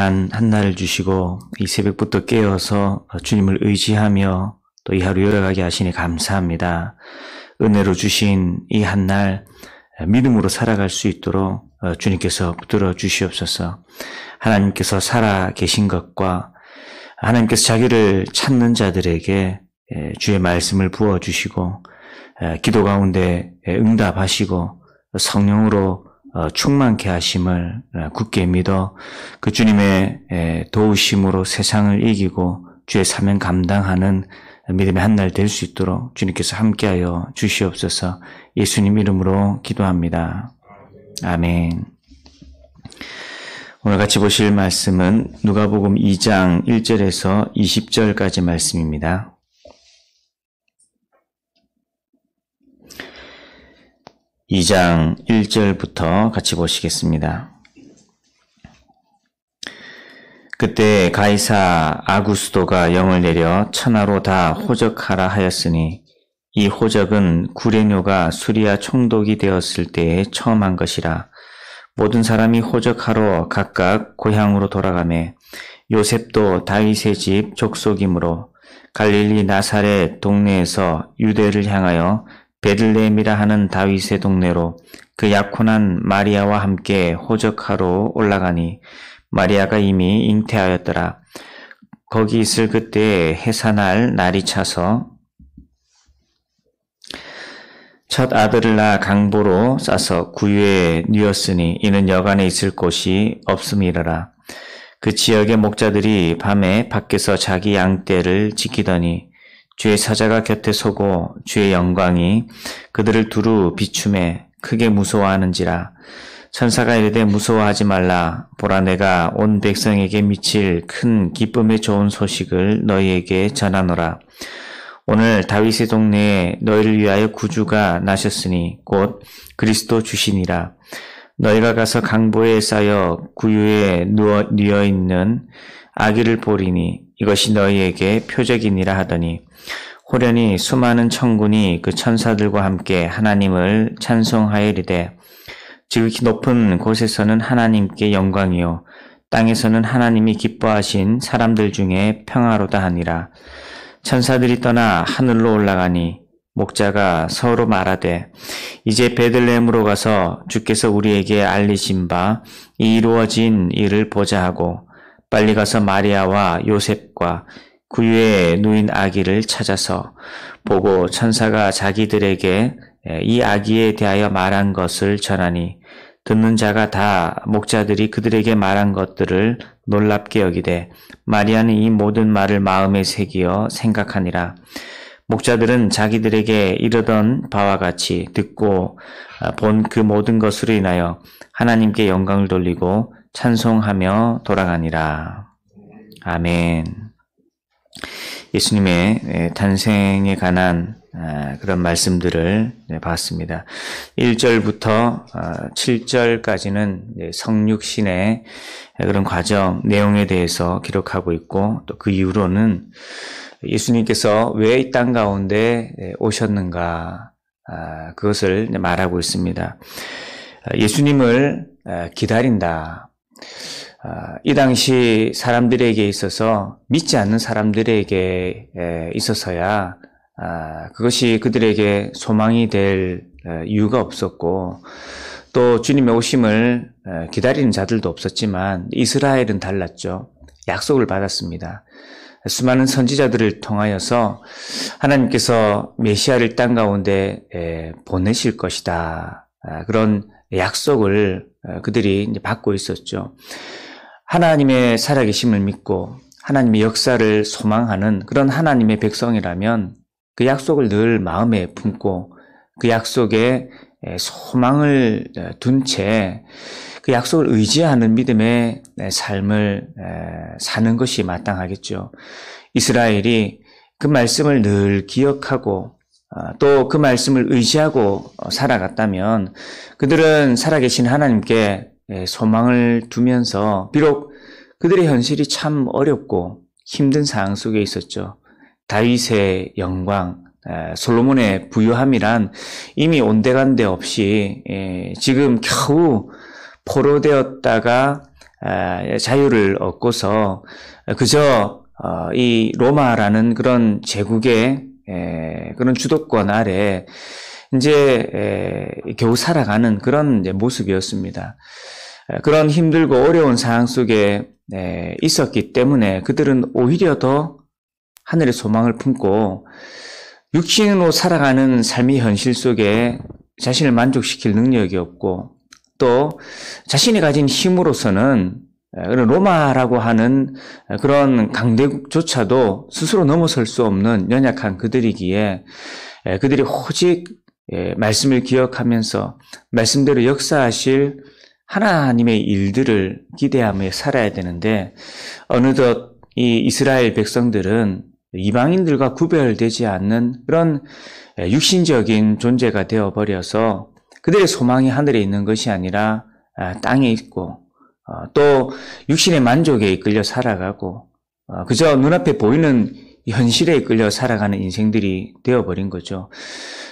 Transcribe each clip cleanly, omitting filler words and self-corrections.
한날을 주시고 이 새벽부터 깨어서 주님을 의지하며 또 이 하루 열어가게 하시니 감사합니다. 은혜로 주신 이 한날 믿음으로 살아갈 수 있도록 주님께서 붙들어 주시옵소서. 하나님께서 살아 계신 것과 하나님께서 자기를 찾는 자들에게 주의 말씀을 부어주시고 기도 가운데 응답하시고 성령으로 충만케 하심을 굳게 믿어 그 주님의 도우심으로 세상을 이기고 주의 사명 감당하는 믿음의 한날 될 수 있도록 주님께서 함께하여 주시옵소서. 예수님 이름으로 기도합니다. 아멘. 오늘 같이 보실 말씀은 누가복음 2장 1절에서 20절까지 말씀입니다. 2장 1절부터 같이 보시겠습니다. 그때 가이사 아구스도가 영을 내려 천하로 다 호적하라 하였으니 이 호적은 구레뇨가 수리아 총독이 되었을 때에 처음 한 것이라. 모든 사람이 호적하러 각각 고향으로 돌아가매 요셉도 다윗의 집 족속이므로 갈릴리 나사렛 동네에서 유대를 향하여 베들레헴이라 하는 다윗의 동네로 그 약혼한 마리아와 함께 호적하러 올라가니 마리아가 이미 잉태하였더라. 거기 있을 그때 해산할 날이 차서 첫 아들을 낳아 강보로 싸서 구유에 뉘었으니 이는 여간에 있을 곳이 없음이러라. 그 지역의 목자들이 밤에 밖에서 자기 양떼를 지키더니 주의 사자가 곁에 서고 주의 영광이 그들을 두루 비춤에 크게 무서워하는지라. 천사가 이르되 무서워하지 말라. 보라 내가 온 백성에게 미칠 큰 기쁨의 좋은 소식을 너희에게 전하노라. 오늘 다윗의 동네에 너희를 위하여 구주가 나셨으니 곧 그리스도 주시니라. 너희가 가서 강보에 쌓여 구유에 뉘어 있는 아기를 보리니 이것이 너희에게 표적이니라 하더니 호련히 수많은 천군이 그 천사들과 함께 하나님을 찬송하여리되 지극히 높은 곳에서는 하나님께 영광이요 땅에서는 하나님이 기뻐하신 사람들 중에 평화로다 하니라. 천사들이 떠나 하늘로 올라가니 목자가 서로 말하되 이제 베들레헴으로 가서 주께서 우리에게 알리신 바 이 이루어진 일을 보자 하고 빨리 가서 마리아와 요셉과 구유에 누인 아기를 찾아서 보고 천사가 자기들에게 이 아기에 대하여 말한 것을 전하니 듣는 자가 다 목자들이 그들에게 말한 것들을 놀랍게 여기되 마리아는 이 모든 말을 마음에 새기어 생각하니라. 목자들은 자기들에게 이르던 바와 같이 듣고 본 그 모든 것으로 인하여 하나님께 영광을 돌리고 찬송하며 돌아가니라. 아멘. 예수님의 탄생에 관한 그런 말씀들을 봤습니다. 1절부터 7절까지는 성육신의 그런 과정, 내용에 대해서 기록하고 있고 또 그 이후로는 예수님께서 왜 이 땅 가운데 오셨는가 그것을 말하고 있습니다. 예수님을 기다린다. 이 당시 사람들에게 있어서 믿지 않는 사람들에게 있어서야 그것이 그들에게 소망이 될 이유가 없었고 또 주님의 오심을 기다리는 자들도 없었지만 이스라엘은 달랐죠. 약속을 받았습니다. 수많은 선지자들을 통하여서 하나님께서 메시아를 땅 가운데 보내실 것이다. 그런 약속을 그들이 받고 있었죠. 하나님의 살아계심을 믿고 하나님의 역사를 소망하는 그런 하나님의 백성이라면 그 약속을 늘 마음에 품고 그 약속에 소망을 둔 채 그 약속을 의지하는 믿음의 삶을 사는 것이 마땅하겠죠. 이스라엘이 그 말씀을 늘 기억하고 또 그 말씀을 의지하고 살아갔다면 그들은 살아계신 하나님께 소망을 두면서 비록 그들의 현실이 참 어렵고 힘든 상황 속에 있었죠. 다윗의 영광, 솔로몬의 부유함이란 이미 온데간데 없이 지금 겨우 포로되었다가 자유를 얻고서 그저 이 로마라는 그런 제국의 그런 주도권 아래 이제 겨우 살아가는 그런 이제 모습이었습니다. 그런 힘들고 어려운 상황 속에 있었기 때문에 그들은 오히려 더 하늘의 소망을 품고 육신으로 살아가는 삶의 현실 속에 자신을 만족시킬 능력이 없고 또 자신이 가진 힘으로서는 로마라고 하는 그런 강대국조차도 스스로 넘어설 수 없는 연약한 그들이기에 그들이 오직 말씀을 기억하면서 말씀대로 역사하실 하나님의 일들을 기대하며 살아야 되는데 어느덧 이 이스라엘 백성들은 이방인들과 구별되지 않는 그런 육신적인 존재가 되어버려서 그들의 소망이 하늘에 있는 것이 아니라 땅에 있고 또 육신의 만족에 이끌려 살아가고 그저 눈앞에 보이는 현실에 이끌려 살아가는 인생들이 되어버린 거죠.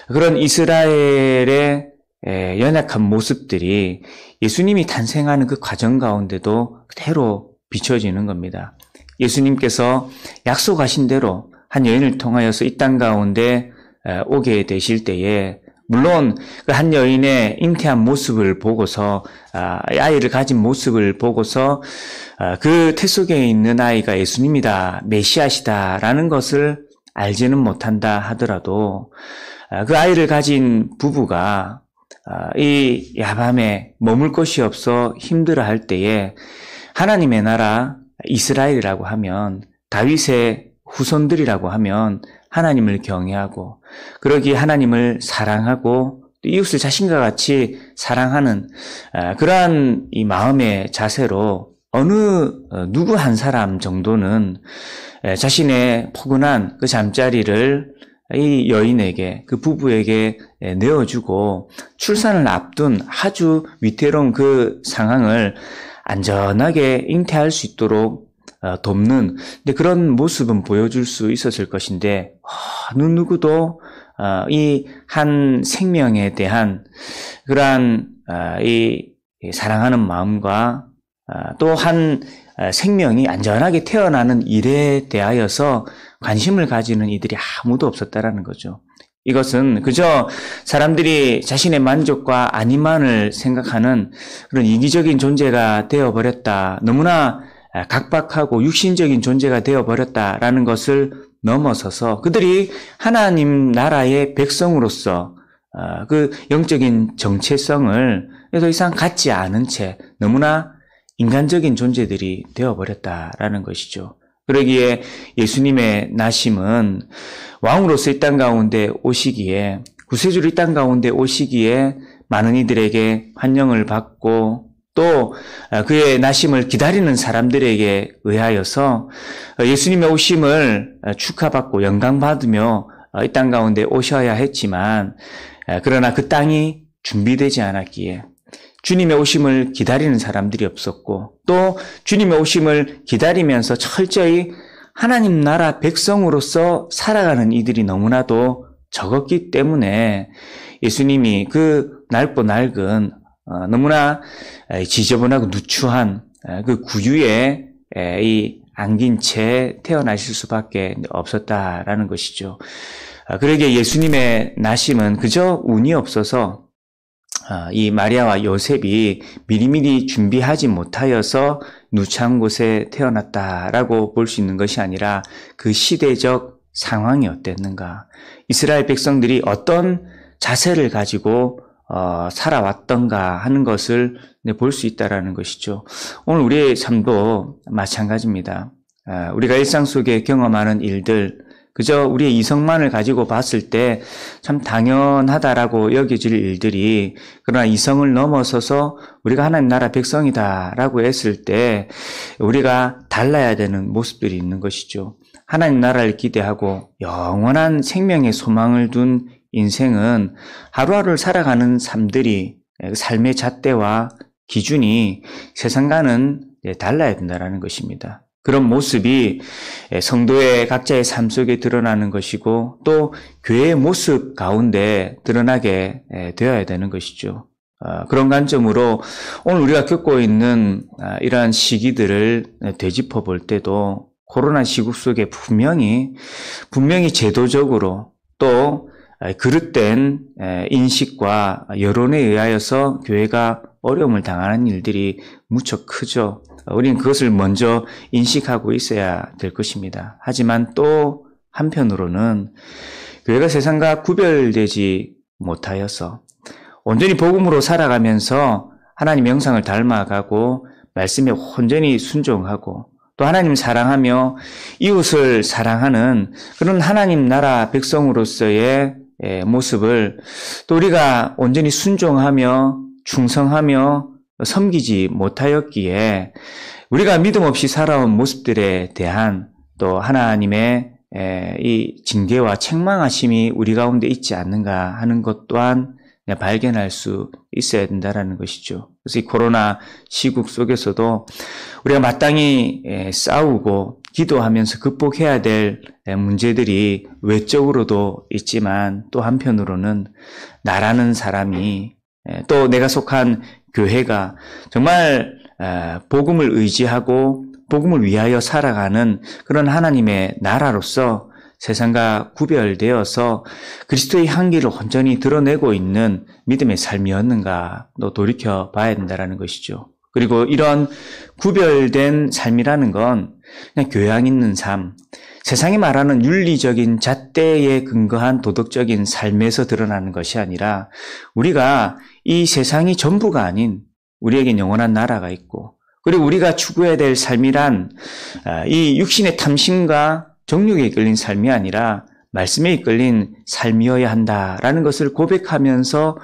그런 이스라엘의 연약한 모습들이 예수님이 탄생하는 그 과정 가운데도 그대로 비춰지는 겁니다. 예수님께서 약속하신 대로 한 여인을 통하여서 이 땅 가운데 오게 되실 때에 물론 그 한 여인의 잉태한 모습을 보고서 아이를 가진 모습을 보고서 그 태 속에 있는 아이가 예수님이다, 메시아시다라는 것을 알지는 못한다 하더라도 그 아이를 가진 부부가 이 야밤에 머물 곳이 없어 힘들어할 때에 하나님의 나라 이스라엘이라고 하면 다윗의 후손들이라고 하면 하나님을 경외하고 그러기에 하나님을 사랑하고 이웃을 자신과 같이 사랑하는 그러한 이 마음의 자세로 어느 누구 한 사람 정도는 자신의 포근한 그 잠자리를 이 여인에게 그 부부에게 내어주고 출산을 앞둔 아주 위태로운 그 상황을 안전하게 잉태할 수 있도록 돕는 그런 모습은 보여줄 수 있었을 것인데 어느 누구도 이 한 생명에 대한 그러한 이 사랑하는 마음과 또 한 생명이 안전하게 태어나는 일에 대하여서 관심을 가지는 이들이 아무도 없었다라는 거죠. 이것은 그저 사람들이 자신의 만족과 안위만을 생각하는 그런 이기적인 존재가 되어버렸다. 너무나 각박하고 육신적인 존재가 되어버렸다라는 것을 넘어서서 그들이 하나님 나라의 백성으로서 그 영적인 정체성을 더 이상 갖지 않은 채 너무나 인간적인 존재들이 되어버렸다라는 것이죠. 그러기에 예수님의 나심은 왕으로서 이 땅 가운데 오시기에 구세주로 이 땅 가운데 오시기에 많은 이들에게 환영을 받고 또 그의 나심을 기다리는 사람들에게 의하여서 예수님의 오심을 축하받고 영광받으며 이 땅 가운데 오셔야 했지만 그러나 그 땅이 준비되지 않았기에 주님의 오심을 기다리는 사람들이 없었고 또 주님의 오심을 기다리면서 철저히 하나님 나라 백성으로서 살아가는 이들이 너무나도 적었기 때문에 예수님이 그 낡고 낡은 너무나 지저분하고 누추한 그 구유에 이 안긴 채 태어나실 수밖에 없었다라는 것이죠. 그러기에 예수님의 나심은 그저 운이 없어서 이 마리아와 요셉이 미리미리 준비하지 못하여서 누추한 곳에 태어났다라고 볼 수 있는 것이 아니라 그 시대적 상황이 어땠는가, 이스라엘 백성들이 어떤 자세를 가지고 살아왔던가 하는 것을 볼 수 있다라는 것이죠. 오늘 우리의 삶도 마찬가지입니다. 우리가 일상 속에 경험하는 일들, 그저 우리의 이성만을 가지고 봤을 때 참 당연하다라고 여겨질 일들이 그러나 이성을 넘어서서 우리가 하나님 나라 백성이다라고 했을 때 우리가 달라야 되는 모습들이 있는 것이죠. 하나님 나라를 기대하고 영원한 생명의 소망을 둔 인생은 하루하루를 살아가는 삶들이 삶의 잣대와 기준이 세상과는 달라야 된다는 것입니다. 그런 모습이 성도의 각자의 삶 속에 드러나는 것이고 또 교회의 모습 가운데 드러나게 되어야 되는 것이죠. 그런 관점으로 오늘 우리가 겪고 있는 이러한 시기들을 되짚어 볼 때도 코로나 시국 속에 분명히 제도적으로 또 그릇된 인식과 여론에 의하여서 교회가 어려움을 당하는 일들이 무척 크죠. 우리는 그것을 먼저 인식하고 있어야 될 것입니다. 하지만 또 한편으로는 교회가 세상과 구별되지 못하여서 온전히 복음으로 살아가면서 하나님 형상을 닮아가고 말씀에 온전히 순종하고 또 하나님을 사랑하며 이웃을 사랑하는 그런 하나님 나라 백성으로서의 모습을 또 우리가 온전히 순종하며 충성하며 섬기지 못하였기에 우리가 믿음 없이 살아온 모습들에 대한 또 하나님의 이 징계와 책망하심이 우리 가운데 있지 않는가 하는 것 또한 발견할 수 있어야 된다는 것이죠. 그래서 이 코로나 시국 속에서도 우리가 마땅히 싸우고 기도하면서 극복해야 될 문제들이 외적으로도 있지만 또 한편으로는 나라는 사람이 또 내가 속한 교회가 정말 복음을 의지하고 복음을 위하여 살아가는 그런 하나님의 나라로서 세상과 구별되어서 그리스도의 향기를 온전히 드러내고 있는 믿음의 삶이었는가 또 돌이켜 봐야 된다는 것이죠. 그리고 이런 구별된 삶이라는 건 그냥 교양 있는 삶, 세상이 말하는 윤리적인 잣대에 근거한 도덕적인 삶에서 드러나는 것이 아니라 우리가 이 세상이 전부가 아닌 우리에겐 영원한 나라가 있고 그리고 우리가 추구해야 될 삶이란 이 육신의 탐심과 정욕에 이끌린 삶이 아니라 말씀에 이끌린 삶이어야 한다라는 것을 고백하면서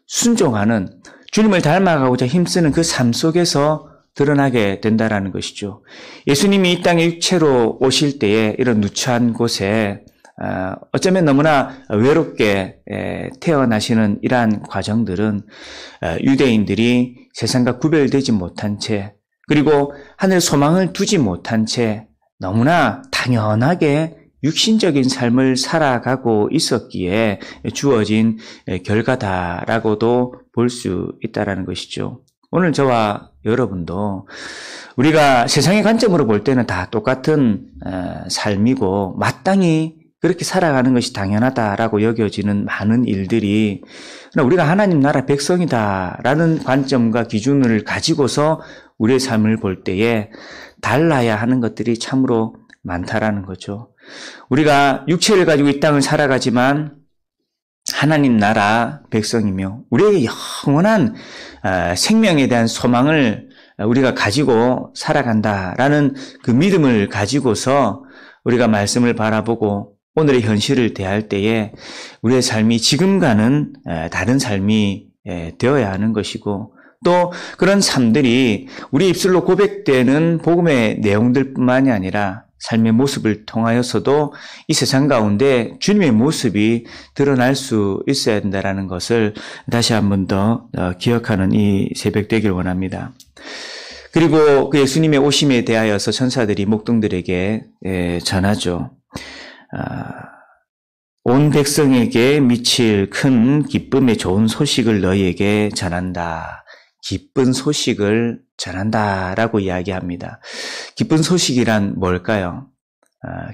순종하는 주님을 닮아가고자 힘쓰는 그 삶 속에서 드러나게 된다라는 것이죠. 예수님이 이 땅에 육체로 오실 때에 이런 누추한 곳에 어쩌면 너무나 외롭게 태어나시는 이러한 과정들은 유대인들이 세상과 구별되지 못한 채 그리고 하늘 소망을 두지 못한 채 너무나 당연하게 육신적인 삶을 살아가고 있었기에 주어진 결과다라고도 볼 수 있다는 것이죠. 오늘 저와 여러분도 우리가 세상의 관점으로 볼 때는 다 똑같은 삶이고 마땅히 그렇게 살아가는 것이 당연하다라고 여겨지는 많은 일들이 우리가 하나님 나라 백성이다라는 관점과 기준을 가지고서 우리의 삶을 볼 때에 달라야 하는 것들이 참으로 많다라는 거죠. 우리가 육체를 가지고 이 땅을 살아가지만 하나님 나라 백성이며 우리에게 영원한 생명에 대한 소망을 우리가 가지고 살아간다라는 그 믿음을 가지고서 우리가 말씀을 바라보고 오늘의 현실을 대할 때에 우리의 삶이 지금과는 다른 삶이 되어야 하는 것이고 또 그런 삶들이 우리 입술로 고백되는 복음의 내용들뿐만이 아니라 삶의 모습을 통하여서도 이 세상 가운데 주님의 모습이 드러날 수 있어야 된다는 것을 다시 한 번 더 기억하는 이 새벽 되길 원합니다. 그리고 그 예수님의 오심에 대하여서 천사들이 목동들에게 전하죠. 온 백성에게 미칠 큰 기쁨의 좋은 소식을 너희에게 전한다. 기쁜 소식을 전한다라고 이야기합니다. 기쁜 소식이란 뭘까요?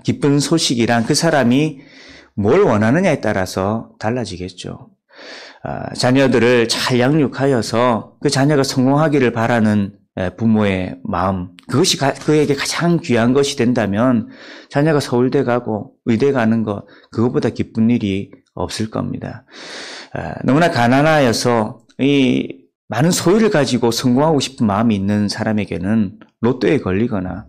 기쁜 소식이란 그 사람이 뭘 원하느냐에 따라서 달라지겠죠. 자녀들을 잘 양육하여서 그 자녀가 성공하기를 바라는 부모의 마음, 그것이 그에게 가장 귀한 것이 된다면 자녀가 서울대 가고 의대 가는 것, 그것보다 기쁜 일이 없을 겁니다. 너무나 가난하여서 이 많은 소유를 가지고 성공하고 싶은 마음이 있는 사람에게는 로또에 걸리거나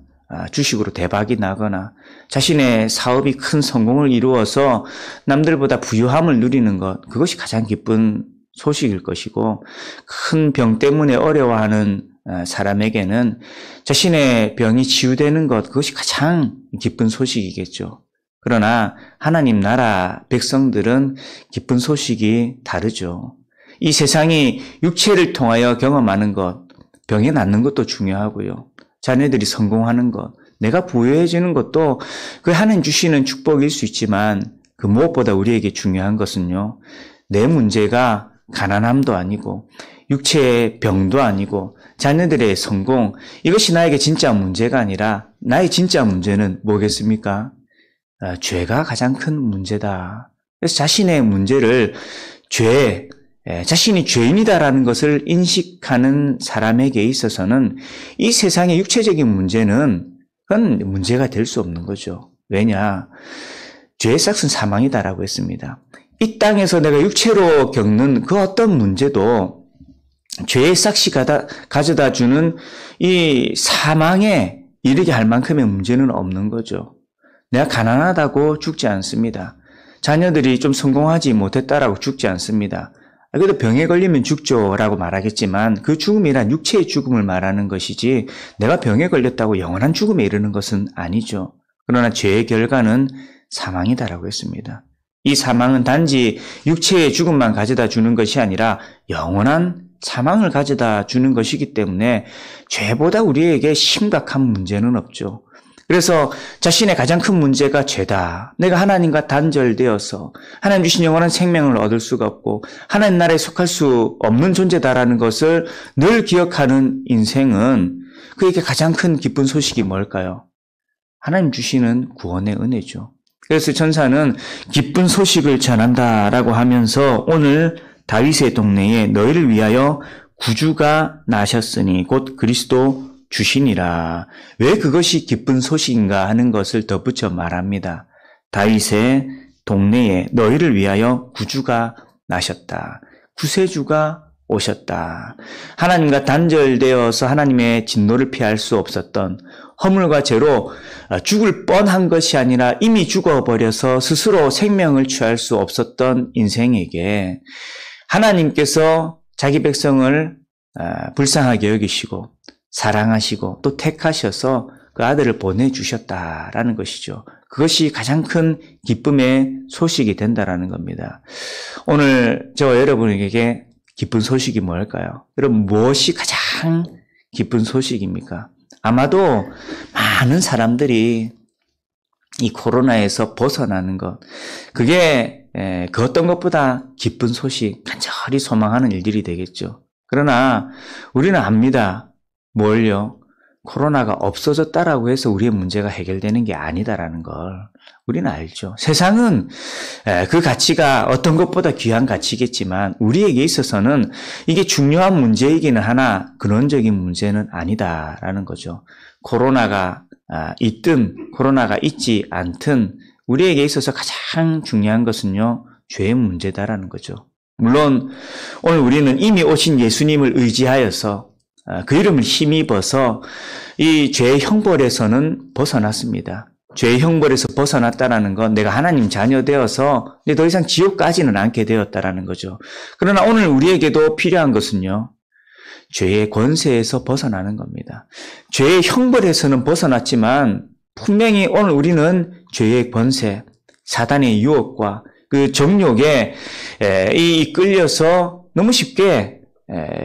주식으로 대박이 나거나 자신의 사업이 큰 성공을 이루어서 남들보다 부유함을 누리는 것, 그것이 가장 기쁜 소식일 것이고 큰 병 때문에 어려워하는 사람에게는 자신의 병이 치유되는 것, 그것이 가장 기쁜 소식이겠죠. 그러나 하나님 나라 백성들은 기쁜 소식이 다르죠. 이 세상이 육체를 통하여 경험하는 것, 병에 낫는 것도 중요하고요. 자녀들이 성공하는 것, 내가 부유해지는 것도 그 하나님 주시는 축복일 수 있지만 그 무엇보다 우리에게 중요한 것은요. 내 문제가 가난함도 아니고 육체의 병도 아니고 자녀들의 성공, 이것이 나에게 진짜 문제가 아니라 나의 진짜 문제는 뭐겠습니까? 죄가 가장 큰 문제다. 그래서 자신의 문제를 자신이 죄인이다라는 것을 인식하는 사람에게 있어서는 이 세상의 육체적인 문제는 그건 문제가 될 수 없는 거죠. 왜냐? 죄의 삭은 사망이다라고 했습니다. 이 땅에서 내가 육체로 겪는 그 어떤 문제도 죄의 삭이 가져다 주는 이 사망에 이르게 할 만큼의 문제는 없는 거죠. 내가 가난하다고 죽지 않습니다. 자녀들이 좀 성공하지 못했다라고 죽지 않습니다. 그래도 병에 걸리면 죽죠라고 말하겠지만 그 죽음이란 육체의 죽음을 말하는 것이지 내가 병에 걸렸다고 영원한 죽음에 이르는 것은 아니죠. 그러나 죄의 결과는 사망이다라고 했습니다. 이 사망은 단지 육체의 죽음만 가져다 주는 것이 아니라 영원한 사망을 가져다 주는 것이기 때문에 죄보다 우리에게 심각한 문제는 없죠. 그래서 자신의 가장 큰 문제가 죄다. 내가 하나님과 단절되어서 하나님 주신 영원한 생명을 얻을 수가 없고 하나님 나라에 속할 수 없는 존재다라는 것을 늘 기억하는 인생은 그에게 가장 큰 기쁜 소식이 뭘까요? 하나님 주시는 구원의 은혜죠. 그래서 천사는 기쁜 소식을 전한다라고 하면서 오늘 다윗의 동네에 너희를 위하여 구주가 나셨으니 곧 그리스도 주시니라. 왜 그것이 기쁜 소식인가 하는 것을 덧붙여 말합니다. 다윗의 동네에 너희를 위하여 구주가 나셨다. 구세주가 오셨다. 하나님과 단절되어서 하나님의 진노를 피할 수 없었던 허물과 죄로 죽을 뻔한 것이 아니라 이미 죽어버려서 스스로 생명을 취할 수 없었던 인생에게 하나님께서 자기 백성을 불쌍하게 여기시고 사랑하시고 또 택하셔서 그 아들을 보내주셨다라는 것이죠. 그것이 가장 큰 기쁨의 소식이 된다라는 겁니다. 오늘 저와 여러분에게 기쁜 소식이 뭘까요? 여러분 무엇이 가장 기쁜 소식입니까? 아마도 많은 사람들이 이 코로나에서 벗어나는 것, 그게 그 어떤 것보다 기쁜 소식, 간절히 소망하는 일들이 되겠죠. 그러나 우리는 압니다. 뭘요? 코로나가 없어졌다라고 해서 우리의 문제가 해결되는 게 아니다라는 걸 우리는 알죠. 세상은 그 가치가 어떤 것보다 귀한 가치겠지만 우리에게 있어서는 이게 중요한 문제이기는 하나 근원적인 문제는 아니다라는 거죠. 코로나가 있든 코로나가 있지 않든 우리에게 있어서 가장 중요한 것은요, 죄의 문제다라는 거죠. 물론 오늘 우리는 이미 오신 예수님을 의지하여서 그 이름을 힘입어서 이 죄의 형벌에서는 벗어났습니다. 죄의 형벌에서 벗어났다라는 건 내가 하나님 자녀 되어서 이제 더 이상 지옥 가지는 않게 되었다라는 거죠. 그러나 오늘 우리에게도 필요한 것은요, 죄의 권세에서 벗어나는 겁니다. 죄의 형벌에서는 벗어났지만 분명히 오늘 우리는 죄의 권세, 사단의 유혹과 그 정욕에 끌려서 너무 쉽게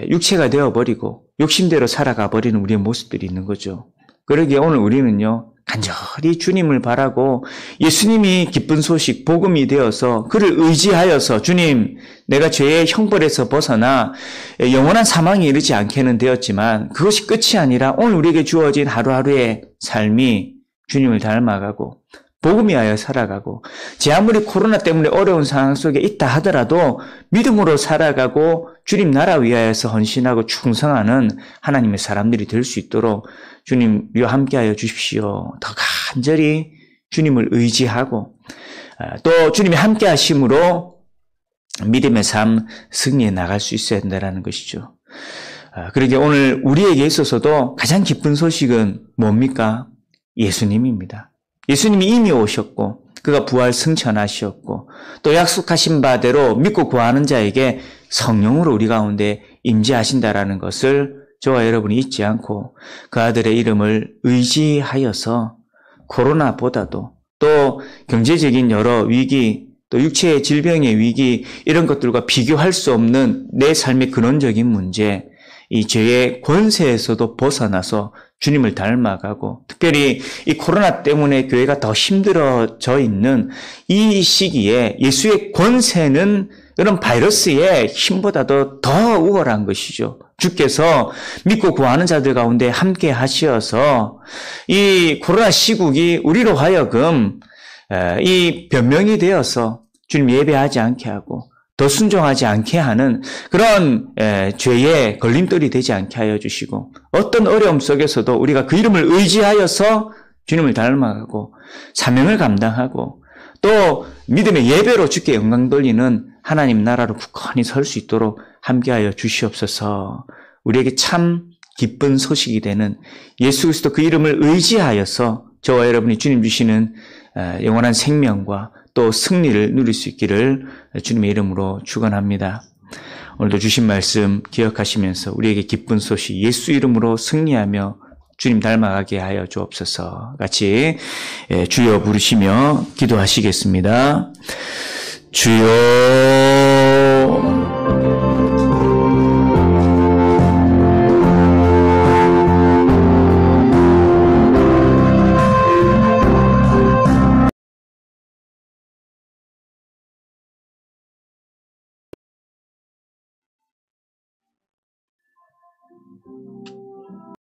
육체가 되어버리고 욕심대로 살아가 버리는 우리의 모습들이 있는 거죠. 그러기에 오늘 우리는요, 간절히 주님을 바라고 예수님이 기쁜 소식, 복음이 되어서 그를 의지하여서 주님, 내가 죄의 형벌에서 벗어나 영원한 사망에 이르지 않게는 되었지만 그것이 끝이 아니라 오늘 우리에게 주어진 하루하루의 삶이 주님을 닮아가고 복음이 하여 살아가고 제 아무리 코로나 때문에 어려운 상황 속에 있다 하더라도 믿음으로 살아가고 주님 나라 위하여서 헌신하고 충성하는 하나님의 사람들이 될 수 있도록 주님과 함께하여 주십시오. 더 간절히 주님을 의지하고 또 주님이 함께하심으로 믿음의 삶 승리해 나갈 수 있어야 된다는 것이죠. 그러기에 오늘 우리에게 있어서도 가장 기쁜 소식은 뭡니까? 예수님입니다. 예수님이 이미 오셨고 그가 부활 승천하셨고 또 약속하신 바대로 믿고 구하는 자에게 성령으로 우리 가운데 임재하신다라는 것을 저와 여러분이 잊지 않고 그 아들의 이름을 의지하여서 코로나보다도 또 경제적인 여러 위기 또 육체의 질병의 위기 이런 것들과 비교할 수 없는 내 삶의 근원적인 문제 이 죄의 권세에서도 벗어나서 주님을 닮아가고 특별히 이 코로나 때문에 교회가 더 힘들어져 있는 이 시기에 예수의 권세는 그런 바이러스의 힘보다도 더 우월한 것이죠. 주께서 믿고 구하는 자들 가운데 함께 하시어서 이 코로나 시국이 우리로 하여금 이 변명이 되어서 주님 예배하지 않게 하고 더 순종하지 않게 하는 그런 죄의 걸림돌이 되지 않게 하여 주시고 어떤 어려움 속에서도 우리가 그 이름을 의지하여서 주님을 닮아가고 사명을 감당하고 또 믿음의 예배로 주께 영광 돌리는 하나님 나라로 굳건히 설 수 있도록 함께하여 주시옵소서. 우리에게 참 기쁜 소식이 되는 예수 그리스도 그 이름을 의지하여서 저와 여러분이 주님 주시는 영원한 생명과 또 승리를 누릴 수 있기를 주님의 이름으로 축원합니다. 오늘도 주신 말씀 기억하시면서 우리에게 기쁜 소식 예수 이름으로 승리하며 주님 닮아가게 하여 주옵소서. 같이 주여 부르시며 기도하시겠습니다. 주여